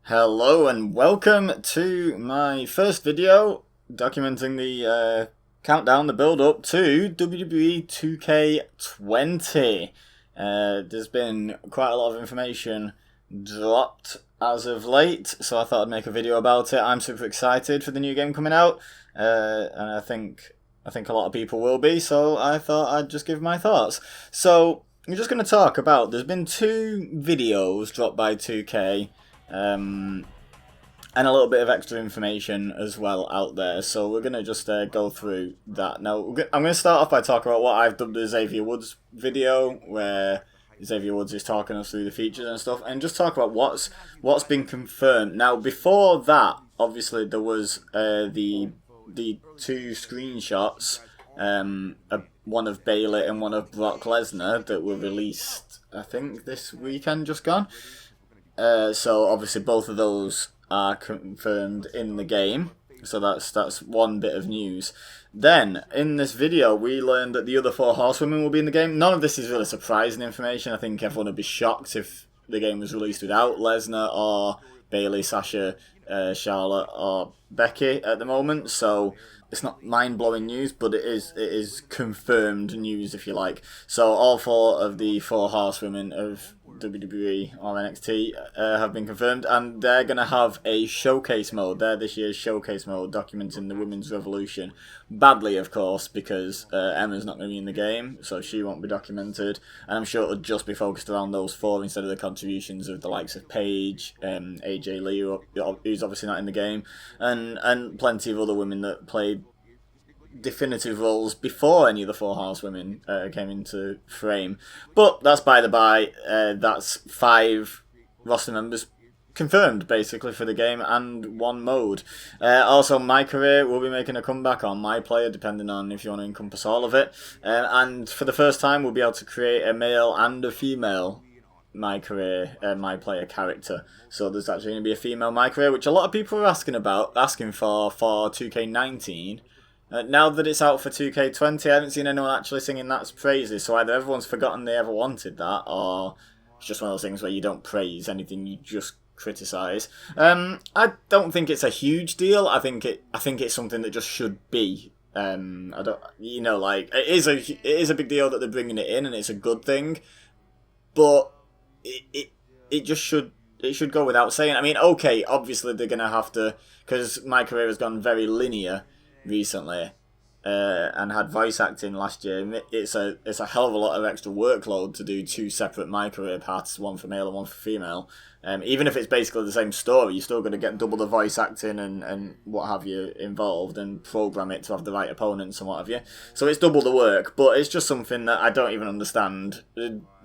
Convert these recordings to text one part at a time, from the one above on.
Hello and welcome to my first video documenting the countdown, the build up to WWE 2K20. There's been quite a lot of information dropped as of late, so I thought I'd make a video about it. I'm super excited for the new game coming out, and I think a lot of people will be, so I thought I'd just give my thoughts. So I'm just going to talk about, there's been two videos dropped by 2K, and a little bit of extra information as well out there. So we're going to just go through that. Now, I'm going to start off by talking about what I've dubbed the Xavier Woods video, where Xavier Woods is talking us through the features and stuff, and just talk about what's been confirmed. Now, before that, obviously, there was the two screenshots, one of Bayley and one of Brock Lesnar, that were released, I think, this weekend just gone. So obviously both of those are confirmed in the game. So that's one bit of news. Then, in this video, we learned that the other four horsewomen will be in the game. None of this is really surprising information. I think everyone would be shocked if the game was released without Lesnar or Bayley, Sasha, Charlotte or Becky at the moment. So it's not mind-blowing news, but it is confirmed news, if you like. So all four of the four horsewomen of WWE or NXT have been confirmed, and they're going to have a showcase mode. They're this year's showcase mode, documenting the women's revolution. Badly, of course, because Emma's not going to be in the game, so she won't be documented. And I'm sure it'll just be focused around those four instead of the contributions of the likes of Paige, AJ Lee, who's obviously not in the game, and plenty of other women that played definitive roles before any of the four horsewomen came into frame. But that's by the by. That's 5 roster members confirmed, basically, for the game, and one mode. Also, My Career will be making a comeback on My Player, depending on if you want to encompass all of it. And for the first time, we'll be able to create a male and a female My Career, My Player character. So there's actually going to be a female My Career, which a lot of people are asking for 2K19. Now that it's out for 2K20, I haven't seen anyone actually singing that's praises, so either everyone's forgotten they ever wanted that, or it's just one of those things where you don't praise anything, you just criticise. I don't think it's a huge deal. I think it's something that just should be. I don't, it is a big deal that they're bringing it in, and it's a good thing, but it just should. It should go without saying. I mean, okay, obviously they're gonna have to, because My Career has gone very linear recently, and had voice acting last year. It's a hell of a lot of extra workload to do 2 separate My Career paths, one for male and one for female. Even if it's basically the same story, you're still going to get double the voice acting and what have you involved, and program it to have the right opponents and what have you. So it's double the work, but it's just something that I don't even understand.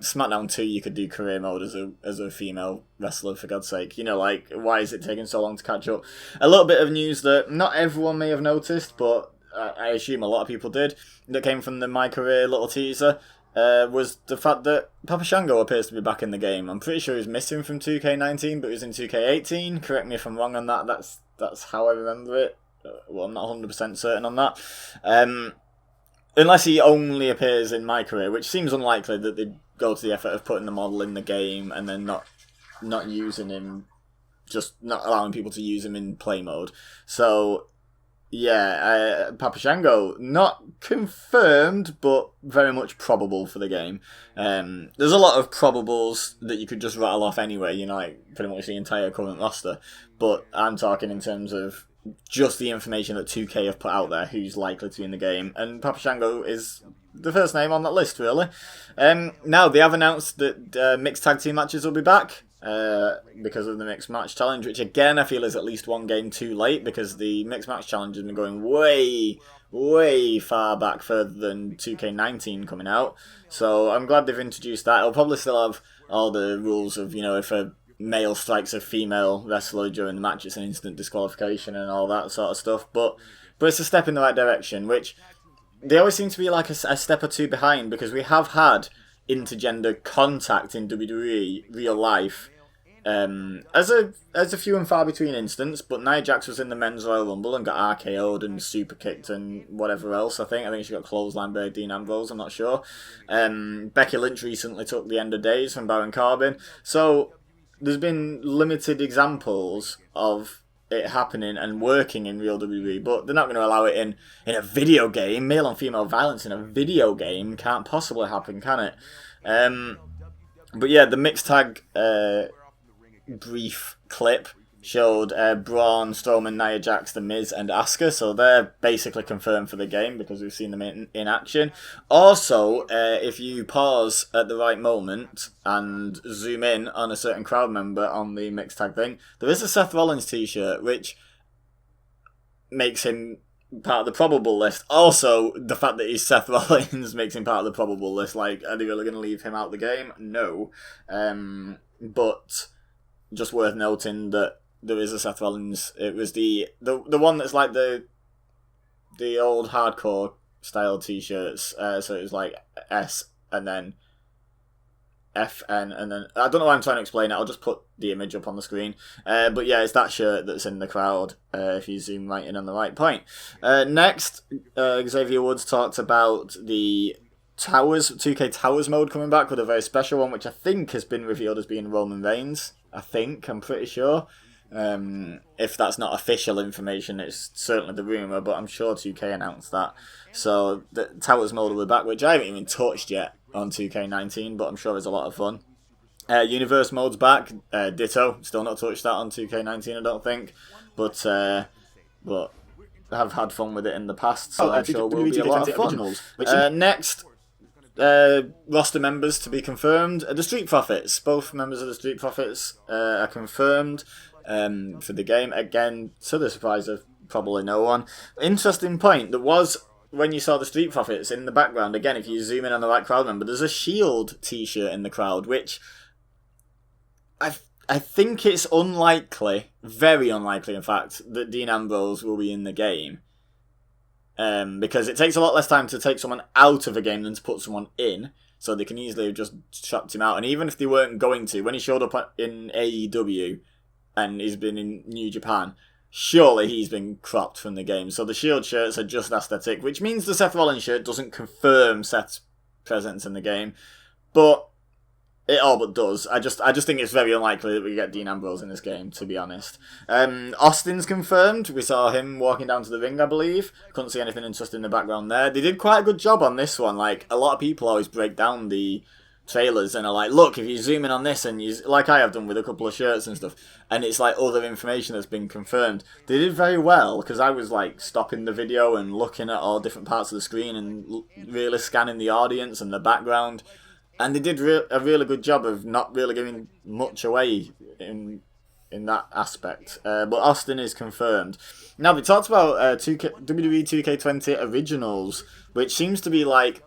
SmackDown 2, you could do career mode as a female wrestler, for God's sake. Why is it taking so long to catch up? A little bit of news that not everyone may have noticed, but I assume a lot of people did, that came from the My Career little teaser, was the fact that Papa Shango appears to be back in the game. I'm pretty sure he was missing from 2K19, but he was in 2K18. Correct me if I'm wrong on that. That's how I remember it. Well, I'm not 100% certain on that. Unless he only appears in My Career, which seems unlikely that they'd go to the effort of putting the model in the game and then not using him, just not allowing people to use him in play mode. So yeah, Papa Shango, not confirmed, but very much probable for the game. There's a lot of probables that you could just rattle off anyway, pretty much the entire current roster. But I'm talking in terms of just the information that 2K have put out there, who's likely to be in the game. And Papa Shango is the first name on that list, really. Now, they have announced that mixed tag team matches will be back. Because of the Mixed Match Challenge, which again I feel is at least one game too late, because the Mixed Match Challenge has been going way far back, further than 2K19 coming out. So I'm glad they've introduced that. It'll probably still have all the rules of, if a male strikes a female wrestler during the match, it's an instant disqualification and all that sort of stuff. But it's a step in the right direction, which they always seem to be like a step or two behind, because we have had intergender contact in WWE real life, as a few and far between instance. But Nia Jax was in the men's Royal Rumble and got RKO'd and super kicked and whatever else. I think she got clotheslined by Dean Ambrose, I'm not sure. Becky Lynch recently took the end of days from Baron Corbin. So there's been limited examples of it happening and working in real WWE, but they're not going to allow it in a video game. Male on female violence in a video game can't possibly happen, can it? But yeah, the mixed tag brief clip showed Braun, Strowman, Nia Jax, The Miz, and Asuka, so they're basically confirmed for the game because we've seen them in action. Also, if you pause at the right moment and zoom in on a certain crowd member on the mixed tag thing, there is a Seth Rollins t-shirt, which makes him part of the probable list. Also, the fact that he's Seth Rollins makes him part of the probable list. Like, are they really going to leave him out of the game? No. But just worth noting that there is a Seth Rollins. It was the one that's like the old hardcore style t-shirts. So it was like S and then FN and then I don't know why I'm trying to explain it. I'll just put the image up on the screen. But yeah, it's that shirt that's in the crowd. If you zoom right in on the right point. Next, Xavier Woods talked about the Towers 2K Towers mode coming back with a very special one, which I think has been revealed as being Roman Reigns. I'm pretty sure. If that's not official information, it's certainly the rumour, but I'm sure 2K announced that. So the Towers mode will be back, which I haven't even touched yet on 2K19, but I'm sure it's a lot of fun. Universe mode's back, ditto. Still not touched that on 2K19, I don't think, but I've had fun with it in the past, so I'm sure will be a lot of fun. Next, roster members to be confirmed. The Street Profits, both members of the Street Profits are confirmed for the game. Again, to the surprise of probably no one. Interesting point, there was, when you saw the Street Profits in the background, again, if you zoom in on the right crowd member, there's a Shield t-shirt in the crowd, which I think it's unlikely, very unlikely in fact, that Dean Ambrose will be in the game. Because it takes a lot less time to take someone out of a game than to put someone in, so they can easily have just chopped him out. And even if they weren't going to, when he showed up in AEW and he's been in New Japan, surely he's been cropped from the game. So the Shield shirts are just aesthetic, which means the Seth Rollins shirt doesn't confirm Seth's presence in the game, but it all but does. I just think it's very unlikely that we get Dean Ambrose in this game, to be honest. Austin's confirmed. We saw him walking down to the ring, I believe. Couldn't see anything interesting in the background there. They did quite a good job on this one. Like, a lot of people always break down the trailers and are like, look, if you zoom in on this and you, like I have done with a couple of shirts and stuff, and it's like other information that's been confirmed. They did very well, because I was like stopping the video and looking at all different parts of the screen and really scanning the audience and the background. And they did a really good job of not really giving much away in that aspect. But Austin is confirmed. Now, they talked about WWE 2K20 Originals, which seems to be like...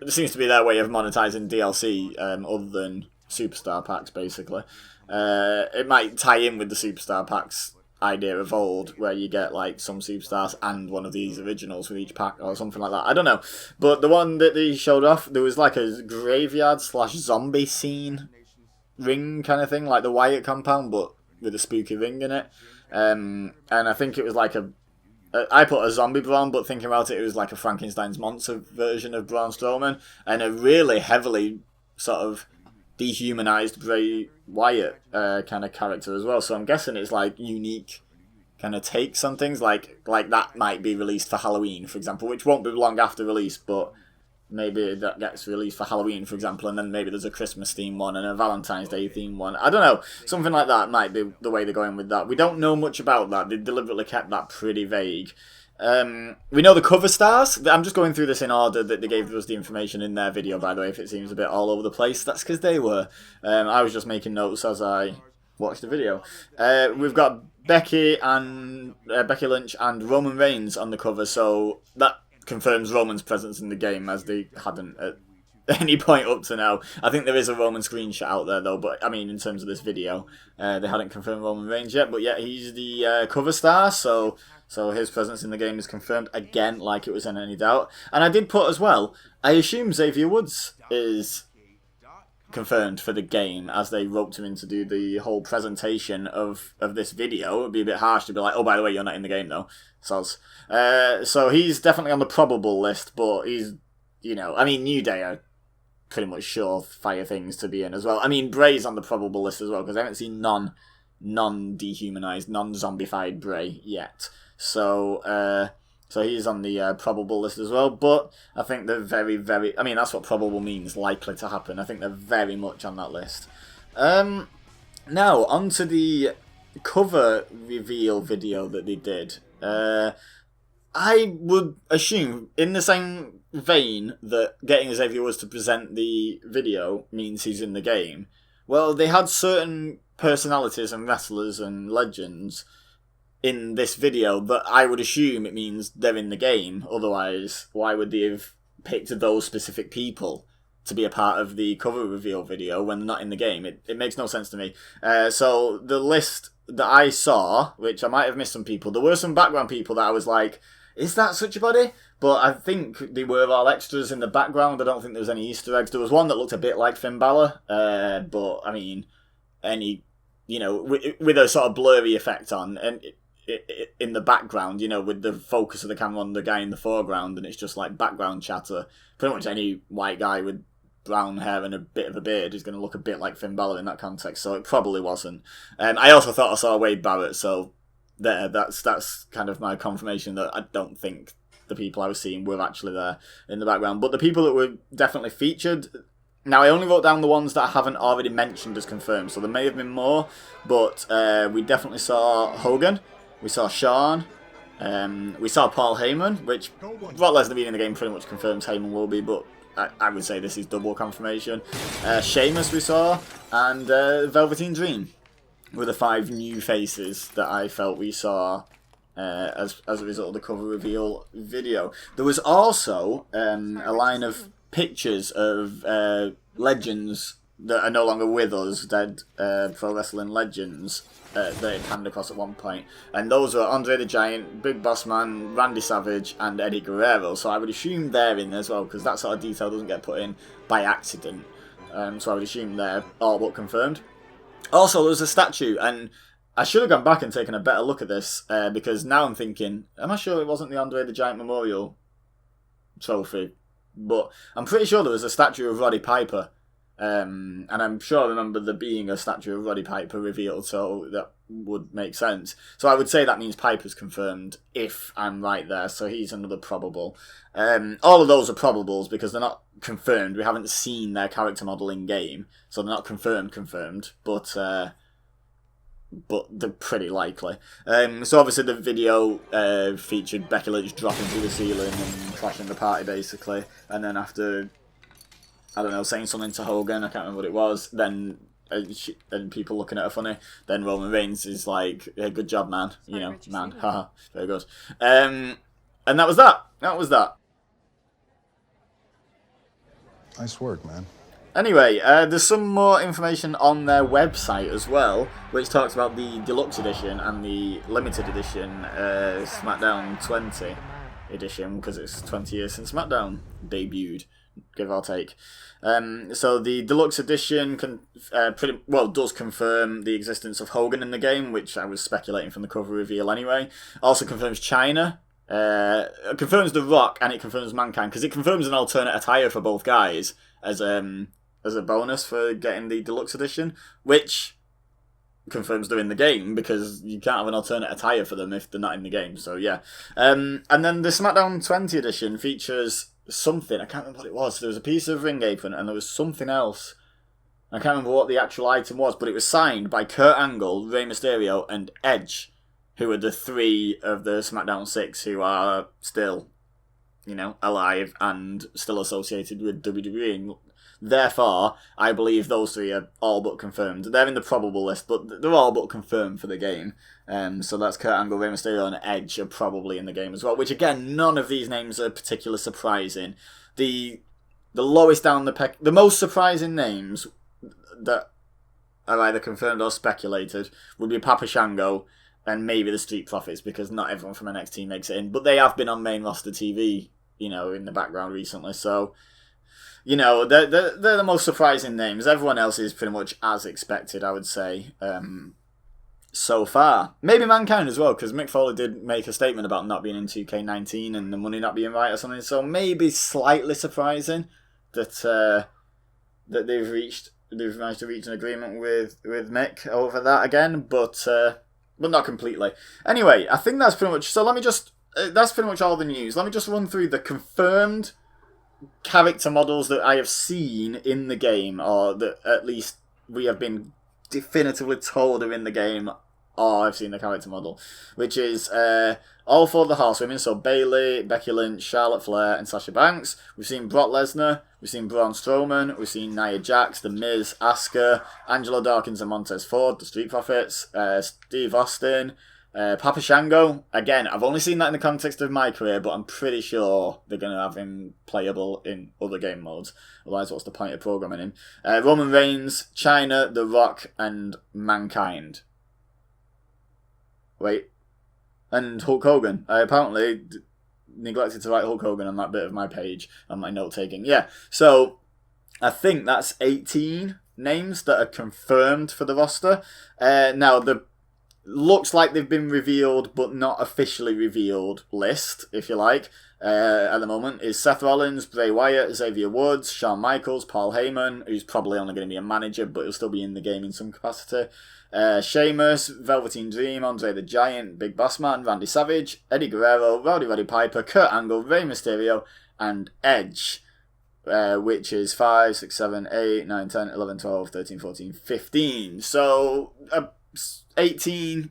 It seems to be their way of monetizing DLC other than Superstar Packs, basically. It might tie in with the Superstar Packs idea of old, where you get like some superstars and one of these originals for each pack or something like that. I don't know, but the one that they showed off, there was like a graveyard / zombie scene ring kind of thing, like the Wyatt compound, but with a spooky ring in it. And I think it was like I put a zombie Braun, but thinking about it, it was like a Frankenstein's monster version of Braun Strowman, and a really heavily sort of dehumanized Bray Wyatt kind of character as well. So I'm guessing it's like unique kind of takes on things, like that might be released for Halloween, for example, which won't be long after release, but maybe that gets released for Halloween, for example, and then maybe there's a Christmas theme one and a Valentine's Day theme one. I don't know, something like that might be the way they're going with that. We don't know much about that. They deliberately kept that pretty vague. We know the cover stars. I'm just going through this in order that they gave us the information in their video, by the way, if it seems a bit all over the place. That's because they were. I was just making notes as I watched the video. We've got Becky Lynch and Roman Reigns on the cover, so that confirms Roman's presence in the game, as they hadn't at any point up to now. I think there is a Roman screenshot out there, though, but I mean, in terms of this video, they hadn't confirmed Roman Reigns yet, but yeah, he's the cover star, so his presence in the game is confirmed, again, like it was in any doubt. And I did put as well, I assume Xavier Woods is confirmed for the game, as they roped him in to do the whole presentation of this video. It would be a bit harsh to be like, oh, by the way, you're not in the game, though. Soz. So he's definitely on the probable list, but he's, you know, I mean, New Day are pretty much surefire things to be in as well. I mean, Bray's on the probable list as well, because I haven't seen non-dehumanized, non-zombified Bray yet. So he's on the probable list as well. But I think they're very, very... I mean, that's what probable means, likely to happen. I think they're very much on that list. Now, onto the cover reveal video that they did. I would assume, in the same vein that getting Xavier Woods to present the video means he's in the game, well, they had certain personalities and wrestlers and legends in this video that I would assume it means they're in the game. Otherwise, why would they have picked those specific people to be a part of the cover reveal video when they're not in the game? It makes no sense to me. So the list that I saw, which I might have missed some people, there were some background people that I was like, is that such a body? But I think they were all extras in the background. I don't think there was any Easter eggs. There was one that looked a bit like Finn Balor, but I mean, with a sort of blurry effect on, and in the background, with the focus of the camera on the guy in the foreground, and it's just like background chatter. Pretty much any white guy with brown hair and a bit of a beard is going to look a bit like Finn Balor in that context, so it probably wasn't. I also thought I saw Wade Barrett, so that's kind of my confirmation that I don't think the people I was seeing were actually there in the background. But the people that were definitely featured, now I only wrote down the ones that I haven't already mentioned as confirmed, so there may have been more, but we definitely saw Hogan, we saw Shawn, we saw Paul Heyman, which Brock Lesnar being in the game pretty much confirms Heyman will be, but I would say this is double confirmation. Sheamus we saw, and Velveteen Dream were the 5 new faces that I felt we saw as a result of the cover reveal video. There was also a line of pictures of legends that are no longer with us, dead pro wrestling legends that had panned across at one point. And those were Andre the Giant, Big Boss Man, Randy Savage, and Eddie Guerrero. So I would assume they're in as well, because that sort of detail doesn't get put in by accident. So I would assume they're all but confirmed. Also, there was a statue, and I should have gone back and taken a better look at this, because now I'm thinking, am I sure it wasn't the Andre the Giant Memorial trophy? But I'm pretty sure there was a statue of Roddy Piper, and I'm sure I remember there being a statue of Roddy Piper revealed, so that would make sense. So I would say that means Piper's confirmed, if I'm right there, so he's another probable. All of those are probables because they're not confirmed. We haven't seen their character model in game, so they're not confirmed, but they're pretty likely. So obviously the video featured Becky Lynch dropping through the ceiling and crashing the party basically, and then after, I don't know, saying something to Hogan, I can't remember what it was, then and people looking at her funny, then Roman Reigns is like, hey, good job, man, man, haha, very good. And that was that. Nice work, man. Anyway, there's some more information on their website as well, which talks about the Deluxe Edition and the Limited Edition SmackDown 20 edition, because it's 20 years since SmackDown debuted, give or take. So the Deluxe Edition does confirm the existence of Hogan in the game, which I was speculating from the cover reveal anyway. Also confirms China. It confirms The Rock, and it confirms Mankind, because it confirms an alternate attire for both guys as a bonus for getting the Deluxe Edition, which confirms they're in the game, because you can't have an alternate attire for them if they're not in the game, so yeah. And then the SmackDown 20 edition features something, I can't remember what it was. There was a piece of ring apron, and there was something else. I can't remember what the actual item was, but it was signed by Kurt Angle, Rey Mysterio, and Edge, who are the 3 of the SmackDown 6 who are still, alive and still associated with WWE. Therefore, I believe those 3 are all but confirmed. They're in the probable list, but they're all but confirmed for the game. So that's Kurt Angle, Rey Mysterio, and Edge are probably in the game as well. Which, again, none of these names are particularly surprising. The lowest down the the most surprising names that are either confirmed or speculated would be Papa Shango and maybe the Street Profits, because not everyone from NXT makes it in. But they have been on main roster TV, in the background recently. So, they're the most surprising names. Everyone else is pretty much as expected, I would say, so far. Maybe Mankind as well, because Mick Foley did make a statement about not being in 2K19 and the money not being right or something. So maybe slightly surprising that that they've managed to reach an agreement with Mick over that again, but not completely. Anyway, I think that's pretty much. So let me just. That's pretty much all the news. Let me just run through the confirmed character models that I have seen in the game, or that at least we have been definitively told are in the game. Or I've seen the character model, which is all four of the horsewomen. So Bayley, Becky Lynch, Charlotte Flair, and Sasha Banks. We've seen Brock Lesnar. We've seen Braun Strowman. We've seen Nia Jax, The Miz, Asuka, Angelo Dawkins, and Montez Ford, the Street Profits. Steve Austin, Papa Shango. Again, I've only seen that in the context of my career, but I'm pretty sure they're going to have him playable in other game modes. Otherwise, what's the point of programming him? Roman Reigns, Chyna, The Rock, and Mankind. Wait. And Hulk Hogan. I apparently neglected to write Hulk Hogan on that bit of my page, on my note-taking. Yeah, so I think that's 18 names that are confirmed for the roster. Now, the looks like they've been revealed, but not officially revealed list, if you like, at the moment, is Seth Rollins, Bray Wyatt, Xavier Woods, Shawn Michaels, Paul Heyman, who's probably only going to be a manager, but he'll still be in the game in some capacity. Sheamus, Velveteen Dream, Andre the Giant, Big Boss Man, Randy Savage, Eddie Guerrero, Roddy Piper, Kurt Angle, Rey Mysterio, and Edge, which is 5, 6, 7, 8, 9, 10, 11, 12, 13, 14, 15. So, 18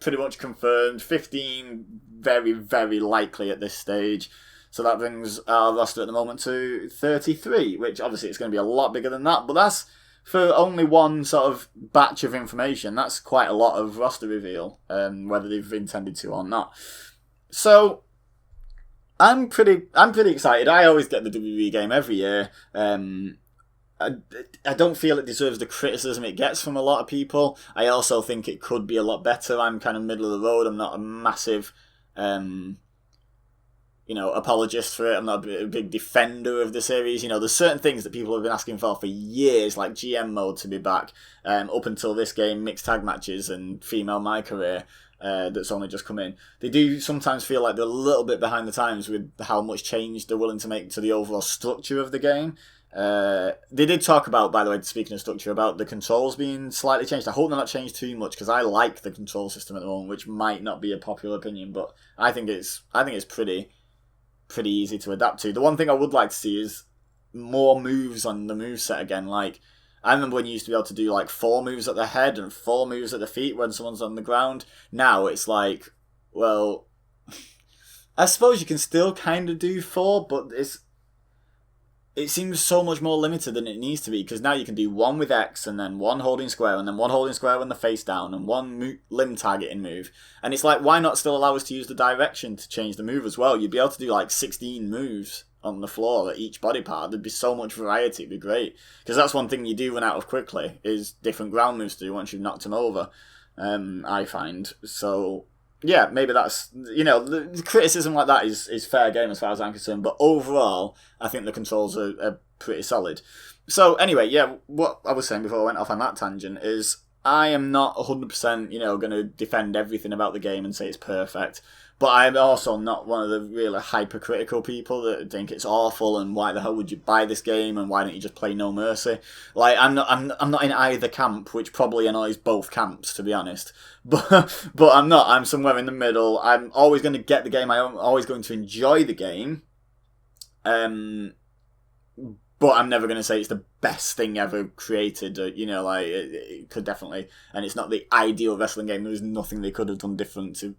pretty much confirmed, 15 very, very likely at this stage. So that brings our roster at the moment to 33, which obviously it's going to be a lot bigger than that, but that's for only one sort of batch of information. That's quite a lot of roster reveal, whether they've intended to or not. So I'm pretty excited. I always get the WWE game every year. I don't feel it deserves the criticism it gets from a lot of people. I also think it could be a lot better. I'm kind of middle of the road. I'm not a massive apologist for it. I'm not a big defender of the series. There's certain things that people have been asking for years, like GM mode to be back, up until this game, mixed tag matches and female my career, that's only just come in. They do sometimes feel like they're a little bit behind the times with how much change they're willing to make to the overall structure of the game. They did talk about, by the way, speaking of structure, about the controls being slightly changed. I hope they're not changed too much, because I like the control system at the moment, which might not be a popular opinion, but I think it's pretty easy to adapt to. The one thing I would like to see is more moves on the moveset again. Like, I remember when you used to be able to do like 4 moves at the head and 4 moves at the feet when someone's on the ground. Now it's like, well, I suppose you can still kind of do 4, but it seems so much more limited than it needs to be, because now you can do 1 with X, and then 1 holding square, and then 1 holding square when the face down, and 1 limb targeting move. And it's like, why not still allow us to use the direction to change the move as well? You'd be able to do like 16 moves on the floor at each body part. There'd be so much variety. It'd be great. Because that's one thing you do run out of quickly, is different ground moves to do once you've knocked them over, I find. So yeah, maybe that's, the criticism like that is fair game as far as I'm concerned, but overall, I think the controls are pretty solid. So anyway, yeah, what I was saying before I went off on that tangent is I am not 100%, going to defend everything about the game and say it's perfect, but I'm also not one of the really hypercritical people that think it's awful and why the hell would you buy this game and why don't you just play No Mercy? Like, I'm not in either camp, which probably annoys both camps, to be honest. But I'm not. I'm somewhere in the middle. I'm always going to get the game. I'm always going to enjoy the game. But I'm never going to say it's the best thing ever created. It could definitely, and it's not the ideal wrestling game. There's nothing they could have done different to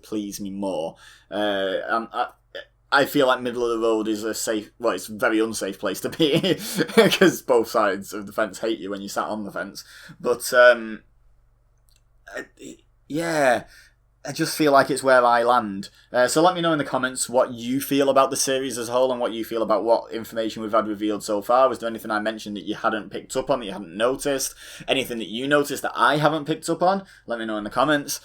please me more. I feel like middle of the road is it's a very unsafe place to be, because both sides of the fence hate you when you sat on the fence. But yeah, I just feel like it's where I land. So let me know in the comments what you feel about the series as a whole, and what you feel about what information we've had revealed so far. Was there anything I mentioned that you hadn't picked up on, that you hadn't noticed? Anything that you noticed that I haven't picked up on? Let me know in the comments.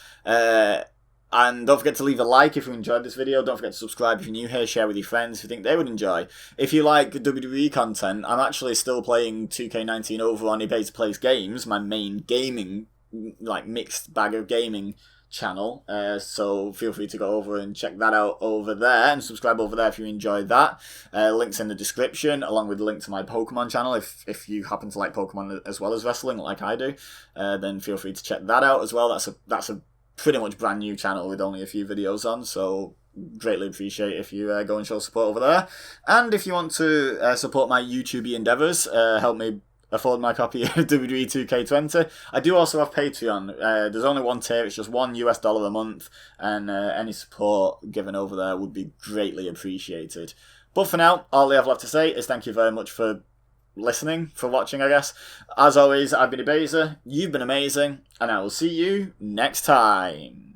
And don't forget to leave a like if you enjoyed this video. Don't forget to subscribe if you're new here. Share with your friends if you think they would enjoy. If you like WWE content, I'm actually still playing 2K20 over on eBay to Place Games, my main gaming, like, mixed bag of gaming channel, so feel free to go over and check that out over there and subscribe over there if you enjoyed that. Links in the description, along with the link to my Pokemon channel. If you happen to like Pokemon as well as wrestling like I do, then feel free to check that out as well. That's a pretty much brand new channel with only a few videos on, so greatly appreciate if you go and show support over there. And if you want to support my YouTube endeavours, help me afford my copy of WWE 2K20. I do also have Patreon. There's only one tier, it's just $1 a month, and any support given over there would be greatly appreciated. But for now, all I have left to say is thank you very much for listening, for watching, I guess. As always, I've been Ibeza, you've been amazing, and I will see you next time.